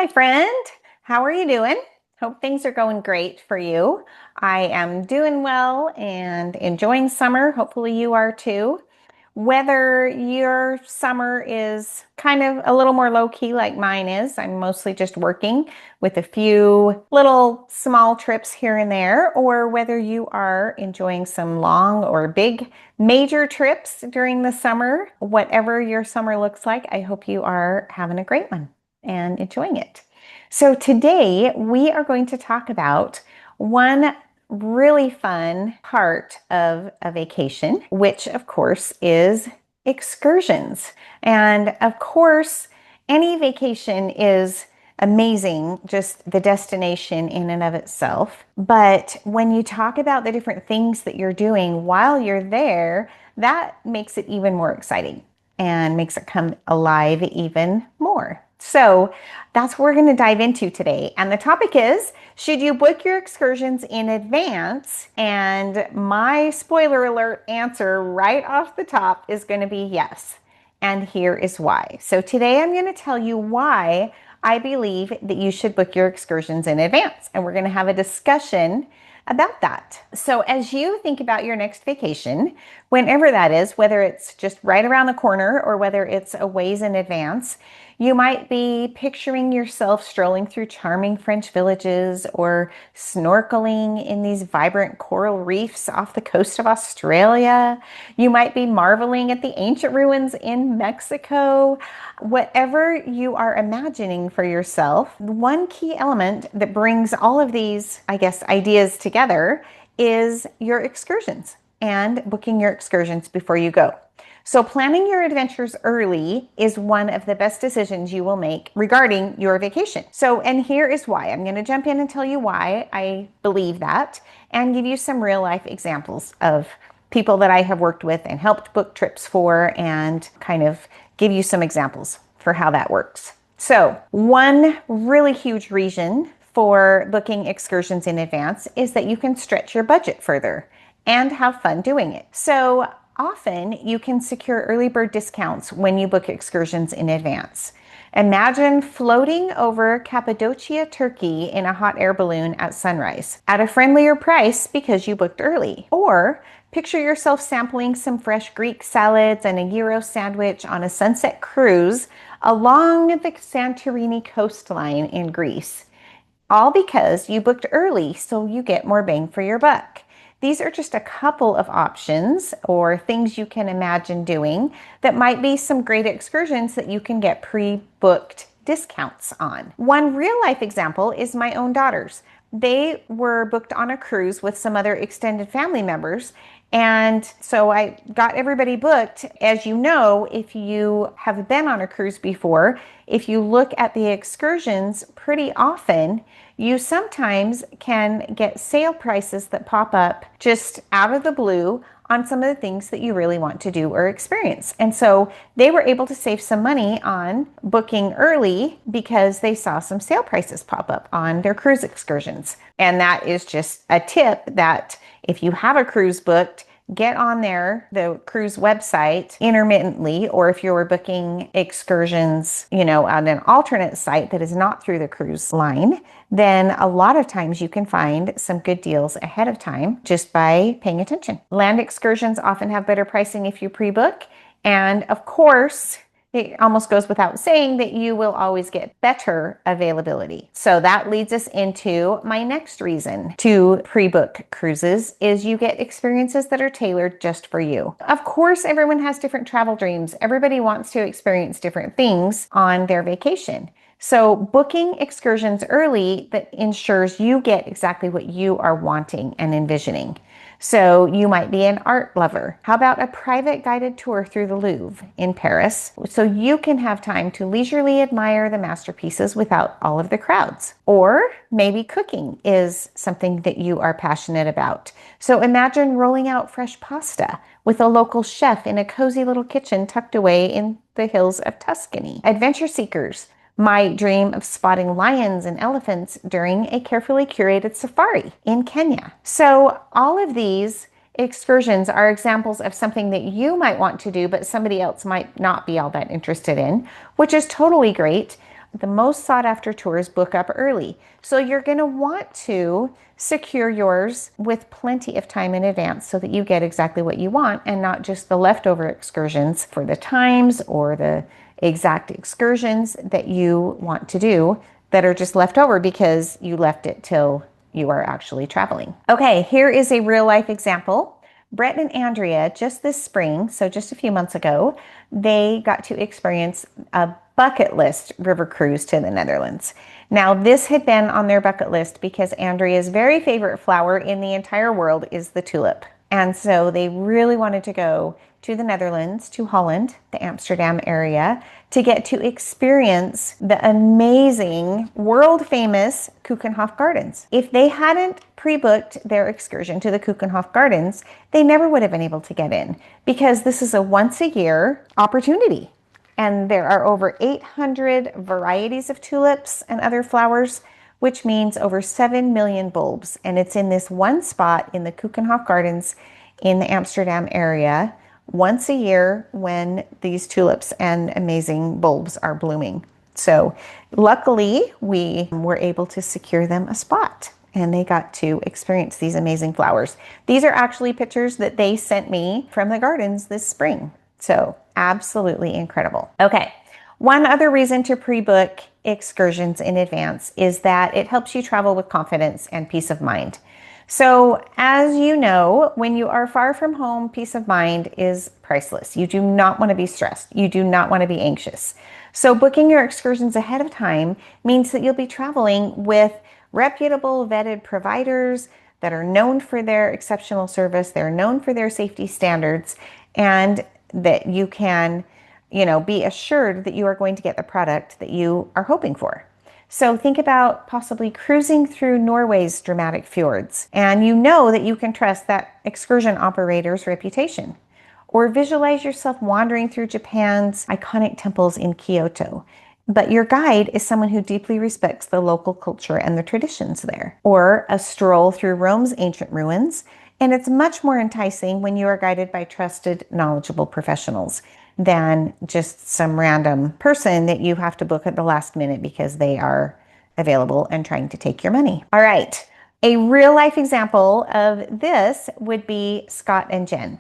my friend. How are you doing? Hope things are going great for you. I am doing well and enjoying summer. Hopefully you are too. Whether your summer is kind of a little more low key like mine is, I'm mostly just working with a few little small trips here and there, or whether you are enjoying some long or big major trips during the summer, whatever your summer looks like, I hope you are having a great one and enjoying it. So today we are going to talk about one really fun part of a vacation, which of course is excursions. And of course, any vacation is amazing, just the destination in and of itself. But when you talk about the different things that you're doing while you're there, that makes it even more exciting and makes it come alive even more. So that's what we're going to dive into today. And the topic is, should you book your excursions in advance? And my spoiler alert answer right off the top is going to be yes. And here is why. So today I'm going to tell you why I believe that you should book your excursions in advance. And we're going to have a discussion about that. So as you think about your next vacation, whenever that is, whether it's just right around the corner or whether it's a ways in advance, you might be picturing yourself strolling through charming French villages or snorkeling in these vibrant coral reefs off the coast of Australia. You might be marveling at the ancient ruins in Mexico. Whatever you are imagining for yourself, one key element that brings all of these, ideas together is your excursions and booking your excursions before you go. So planning your adventures early is one of the best decisions you will make regarding your vacation. And here is why. I'm going to jump in and tell you why I believe that and give you some real life examples of people that I have worked with and helped book trips for and kind of give you some examples for how that works. So one really huge reason for booking excursions in advance is that you can stretch your budget further and have fun doing it. So often you can secure early bird discounts when you book excursions in advance. Imagine floating over Cappadocia, Turkey in a hot air balloon at sunrise at a friendlier price because you booked early. Or picture yourself sampling some fresh Greek salads and a gyro sandwich on a sunset cruise along the Santorini coastline in Greece. All because you booked early, so you get more bang for your buck. These are just a couple of options or things you can imagine doing that might be some great excursions that you can get pre-booked discounts on. One real life example is my own daughters. They were booked on a cruise with some other extended family members. And so I got everybody booked. As you know, if you have been on a cruise before, if you look at the excursions pretty often, you sometimes can get sale prices that pop up just out of the blue on some of the things that you really want to do or experience. And so they were able to save some money on booking early because they saw some sale prices pop up on their cruise excursions. And that is just a tip that if you have a cruise booked, get on there, the cruise website intermittently, or if you're booking excursions, on an alternate site that is not through the cruise line, then a lot of times you can find some good deals ahead of time just by paying attention. Land excursions often have better pricing if you pre-book. And of course, it almost goes without saying that you will always get better availability. So that leads us into my next reason to pre-book cruises is you get experiences that are tailored just for you. Of course, everyone has different travel dreams. Everybody wants to experience different things on their vacation. So booking excursions early that ensures you get exactly what you are wanting and envisioning. So you might be an art lover. How about a private guided tour through the Louvre in Paris so you can have time to leisurely admire the masterpieces without all of the crowds? Or maybe cooking is something that you are passionate about. So imagine rolling out fresh pasta with a local chef in a cozy little kitchen tucked away in the hills of Tuscany. Adventure seekers might dream of spotting lions and elephants during a carefully curated safari in Kenya. So all of these excursions are examples of something that you might want to do, but somebody else might not be all that interested in, which is totally great. the most sought after tours book up early. So you're going to want to secure yours with plenty of time in advance so that you get exactly what you want and not just the leftover excursions for the times or the exact excursions that you want to do that are just left over because you left it till you are actually traveling. Okay, here is a real life example. Brett and Andrea, just this spring, so just a few months ago, they got to experience a bucket list river cruise to the Netherlands. Now, this had been on their bucket list because Andrea's very favorite flower in the entire world is the tulip. And so they really wanted to go to the Netherlands, to Holland, the Amsterdam area, to get to experience the amazing, world-famous Keukenhof Gardens. If they hadn't pre-booked their excursion to the Keukenhof Gardens, they never would have been able to get in because this is a once-a-year opportunity. And there are over 800 varieties of tulips and other flowers, which means over 7 million bulbs. And it's in this one spot in the Keukenhof Gardens in the Amsterdam area once a year when these tulips and amazing bulbs are blooming. So luckily, we were able to secure them a spot and they got to experience these amazing flowers. These are actually pictures that they sent me from the gardens this spring. So absolutely incredible. Okay, one other reason to pre-book excursions in advance is that it helps you travel with confidence and peace of mind. So as you know, when you are far from home, peace of mind is priceless. You do not want to be stressed. You do not want to be anxious. So booking your excursions ahead of time means that you'll be traveling with reputable, vetted providers that are known for their exceptional service. They're known for their safety standards, and that you can, be assured that you are going to get the product that you are hoping for. So think about possibly cruising through Norway's dramatic fjords, and you know that you can trust that excursion operator's reputation. Or visualize yourself wandering through Japan's iconic temples in Kyoto, but your guide is someone who deeply respects the local culture and the traditions there. Or a stroll through Rome's ancient ruins, and it's much more enticing when you are guided by trusted, knowledgeable professionals than just some random person that you have to book at the last minute because they are available and trying to take your money. All right, a real life example of this would be Scott and Jen.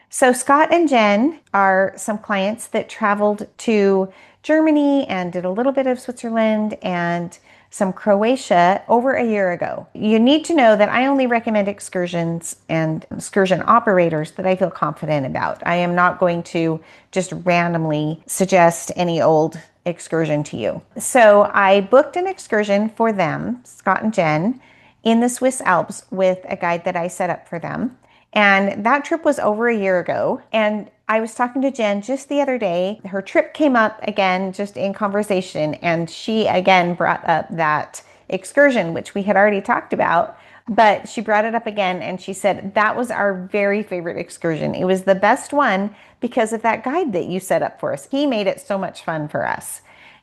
So Scott and Jen are some clients that traveled to Germany and did a little bit of Switzerland and some Croatia over a year ago. You need to know that I only recommend excursions and excursion operators that I feel confident about. I am not going to just randomly suggest any old excursion to you. So I booked an excursion for them, Scott and Jen, in the Swiss Alps with a guide that I set up for them. And that trip was over a year ago. And I was talking to Jen just the other day. Her trip came up again, just in conversation. And she again brought up that excursion, which we had already talked about. But she brought it up again and she said, that was our very favorite excursion. It was the best one because of that guide that you set up for us. He made it so much fun for us.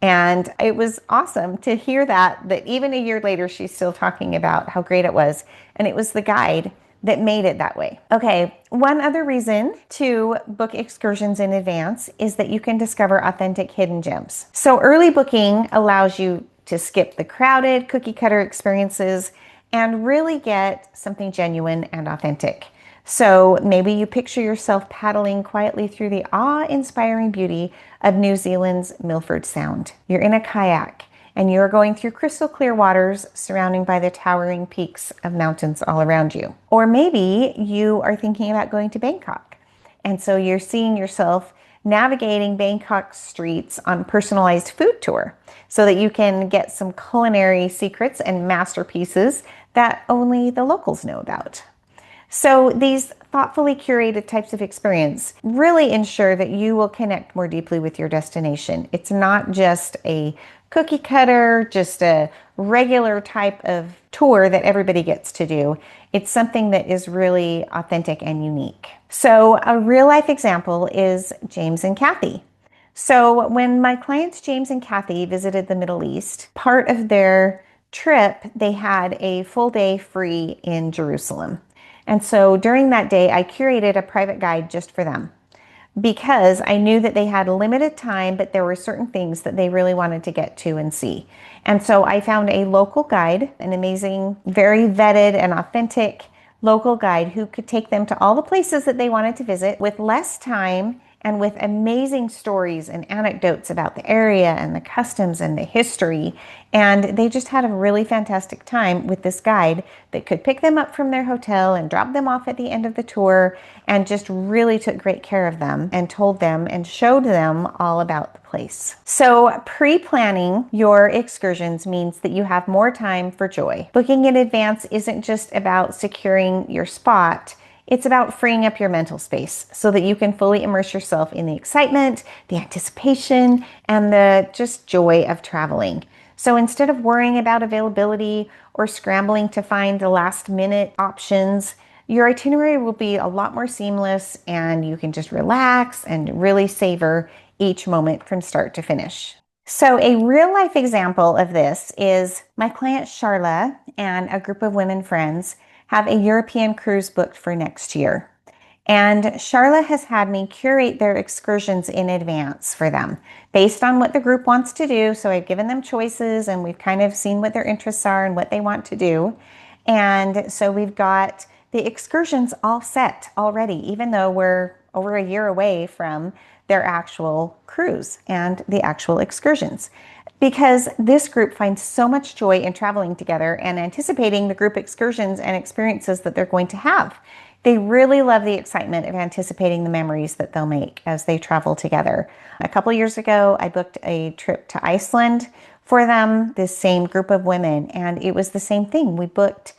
And it was awesome to hear that even a year later, she's still talking about how great it was. And it was the guide that made it that way. Okay, one other reason to book excursions in advance is that you can discover authentic hidden gems. So early booking allows you to skip the crowded cookie cutter experiences and really get something genuine and authentic. So maybe you picture yourself paddling quietly through the awe-inspiring beauty of New Zealand's Milford Sound. You're in a kayak and you're going through crystal clear waters surrounded by the towering peaks of mountains all around you. Or maybe you are thinking about going to Bangkok. And so you're seeing yourself navigating Bangkok streets on a personalized food tour so that you can get some culinary secrets and masterpieces that only the locals know about. So these thoughtfully curated types of experience really ensure that you will connect more deeply with your destination. It's not just a cookie cutter, just a regular type of tour that everybody gets to do. It's something that is really authentic and unique. So a real life example is James and Kathy. So when my clients James and Kathy visited the Middle East, part of their trip, they had a full day free in Jerusalem. And so during that day, I curated a private guide just for them. because I knew that they had limited time, but there were certain things that they really wanted to get to and see. And so I found a local guide, an amazing, very vetted and authentic local guide who could take them to all the places that they wanted to visit with less time and with amazing stories and anecdotes about the area and the customs and the history. And they just had a really fantastic time with this guide that could pick them up from their hotel and drop them off at the end of the tour and just really took great care of them and told them and showed them all about the place. So pre-planning your excursions means that you have more time for joy. Booking in advance isn't just about securing your spot. It's about freeing up your mental space so that you can fully immerse yourself in the excitement, the anticipation, and the just joy of traveling. So instead of worrying about availability or scrambling to find the last minute options, your itinerary will be a lot more seamless and you can just relax and really savor each moment from start to finish. So a real life example of this is my client Charla and a group of women friends have a European cruise booked for next year. And Charla has had me curate their excursions in advance for them based on what the group wants to do. So I've given them choices and we've kind of seen what their interests are and what they want to do. And so we've got the excursions all set already, even though we're over a year away from their actual cruise and the actual excursions. Because this group finds so much joy in traveling together and anticipating the group excursions and experiences that they're going to have. They really love the excitement of anticipating the memories that they'll make as they travel together. A couple years ago, I booked a trip to Iceland for them, this same group of women, and it was the same thing. We booked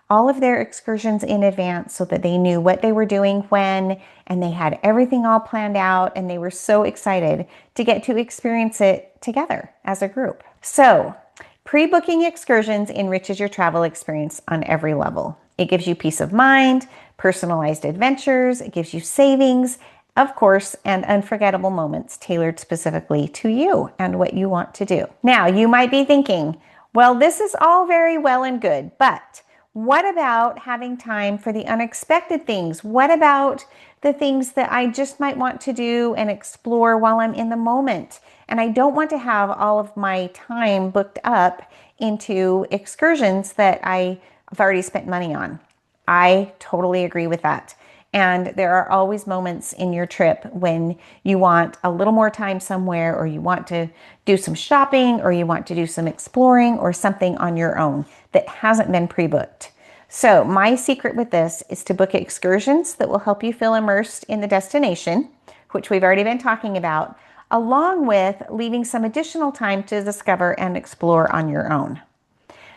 all of their excursions in advance so that they knew what they were doing when, and they had everything all planned out, and they were so excited to get to experience it together as a group. So, pre-booking excursions enriches your travel experience on every level. It gives you peace of mind, personalized adventures, it gives you savings, of course, and unforgettable moments tailored specifically to you and what you want to do. Now, you might be thinking, well, this is all very well and good, but what about having time for the unexpected things? What about the things that I just might want to do and explore while I'm in the moment? And I don't want to have all of my time booked up into excursions that I've already spent money on. I totally agree with that. And there are always moments in your trip when you want a little more time somewhere, or you want to do some shopping, or you want to do some exploring or something on your own that hasn't been pre-booked. So my secret with this is to book excursions that will help you feel immersed in the destination, which we've already been talking about, along with leaving some additional time to discover and explore on your own.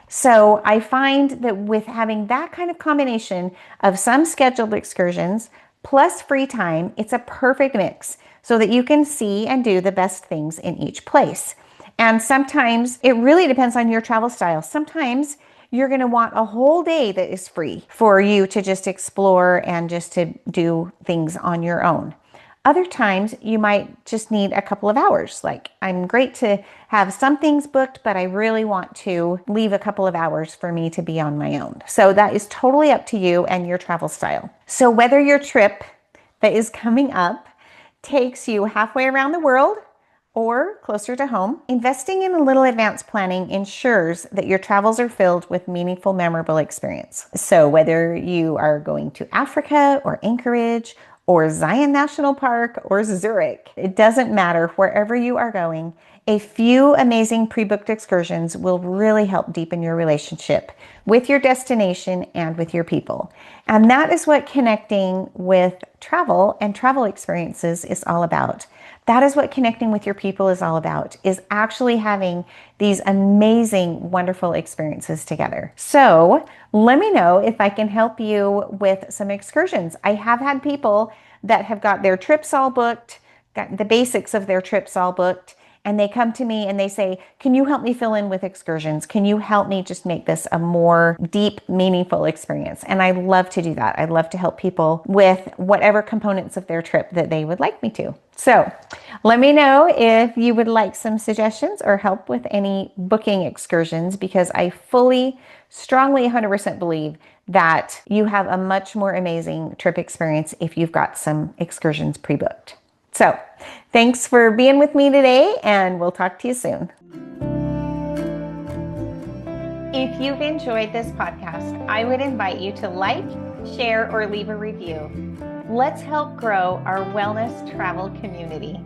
So I find that with having that kind of combination of some scheduled excursions plus free time, it's a perfect mix so that you can see and do the best things in each place. And sometimes it really depends on your travel style. Sometimes you're going to want a whole day that is free for you to just explore and just to do things on your own. Other times you might just need a couple of hours. Like, I'm great to have some things booked, but I really want to leave a couple of hours for me to be on my own. So that is totally up to you and your travel style. So whether your trip that is coming up takes you halfway around the world or closer to home, investing in a little advanced planning ensures that your travels are filled with meaningful, memorable experience. So whether you are going to Africa or Anchorage or Zion National Park or Zurich, it doesn't matter. Wherever you are going, a few amazing pre-booked excursions will really help deepen your relationship with your destination and with your people. And that is what connecting with travel and travel experiences is all about. That is what connecting with your people is all about, is actually having these amazing, wonderful experiences together. So let me know if I can help you with some excursions. I have had people that have got their trips all booked, got the basics of their trips all booked, and they come to me and they say, can you help me fill in with excursions? Can you help me just make this a more deep, meaningful experience? And I love to do that. I love to help people with whatever components of their trip that they would like me to. So let me know if you would like some suggestions or help with any booking excursions, because I fully, strongly 100% believe that you have a much more amazing trip experience if you've got some excursions pre-booked. So thanks for being with me today, and we'll talk to you soon. If you've enjoyed this podcast, I would invite you to like, share, or leave a review. Let's help grow our wellness travel community.